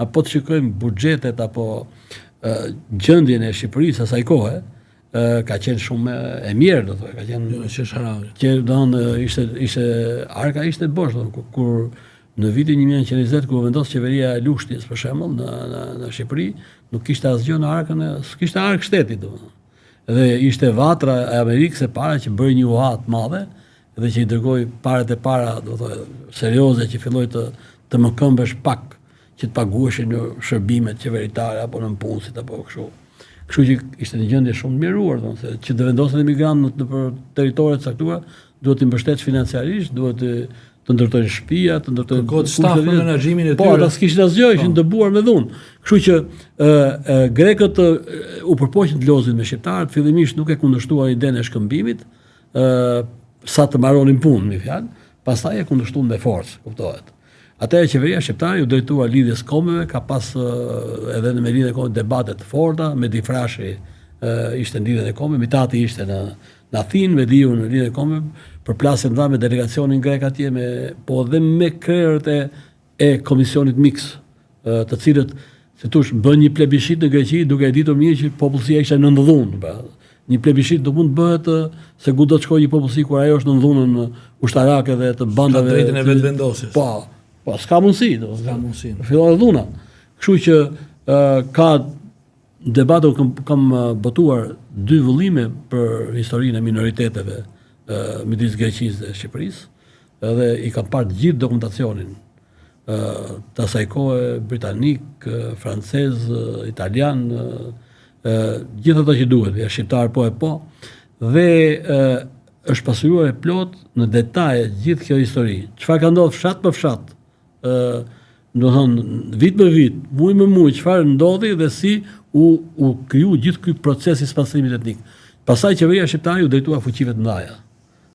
apo të shikojmë buxhetet apo gjendjen e Shqipërisë asaj kohe, ka qenë shumë e mirë, do të thotë, ka qenë që ishte arka ishte bosh, kur në vitin 1920 kur vendos qeveria e Lushtis për shembull në Shqipëri, nuk kishte asgjë në arkën, s'kishte ark shteti domethënë. Dhe ishte vatra e Amerikës e para që bëri një uhat të madhe dhe që i dërgoi parat e para, do të thotë, serioze që filloi të më këmbësh pak që të paguheshin në shërbimet qeveritare apo në punësit apo kështu. Kështu që ishte një gjendje shumë të miruar, domethënë, që të vendosen emigrant në territore të caktuara, duhet të mbështetësh financiarisht, duhet të ndërtojnë shtëpia, të ndërtojnë staf për menaxhimin e tyre. Po, ata s'kishin asgjë, ishin dëbuar me dhunë. Kështu që grekët u përpoqën të lozin me shqiptarët, fillimisht nuk e kundërshtuan idenë e shkëmbimit, sa të mbaronin punën, me fjalë, pastaj e kundërshtuan me forcë, kuptohet. Atëherë qeveria shqiptare u drejtua lidhjes kombeve, ka pas edhe në lidhjen e kombeve debate të forta, Medi Frashi ishte në lidhjen e kombeve, Mitati ishte në Athinë, Mediu në lidhjen e kombeve, përplasje nda me delegacionin grek atje, po dhe me krerët e komisionit mix, të cilët, si thosh, bën një plebishit në Greqi, duke e ditur mirë që popullsia ishte në ndhun. Një plebishit do mund bëhet se ku do të shkojë një popullsi kur ajo është në ndhunën ushtarake dhe të bandave. Ka drejtën e vetëvendosjes. Po, s'ka mundësi, fillon dhuna. Kështu që ka debate, kam botuar 2 vëllime për historinë e minoriteteve midis Greqisë dhe Shqipërisë, edhe i kam parë gjithë dokumentacionin të asaj kohe, britanik, francez, italian, gjithë ato që duhet, shqiptar po, dhe është pasuruar e plot në detaje gjithë kjo histori. Çfarë ka ndodhur fshat për fshat, do të thonë vit për vit, muaj me muaj, çfarë ndodhi dhe si u kriju gjithë ky proces i spasrimit etnik. Pastaj qeveria shqiptare u drejtua fuqive të mëdha.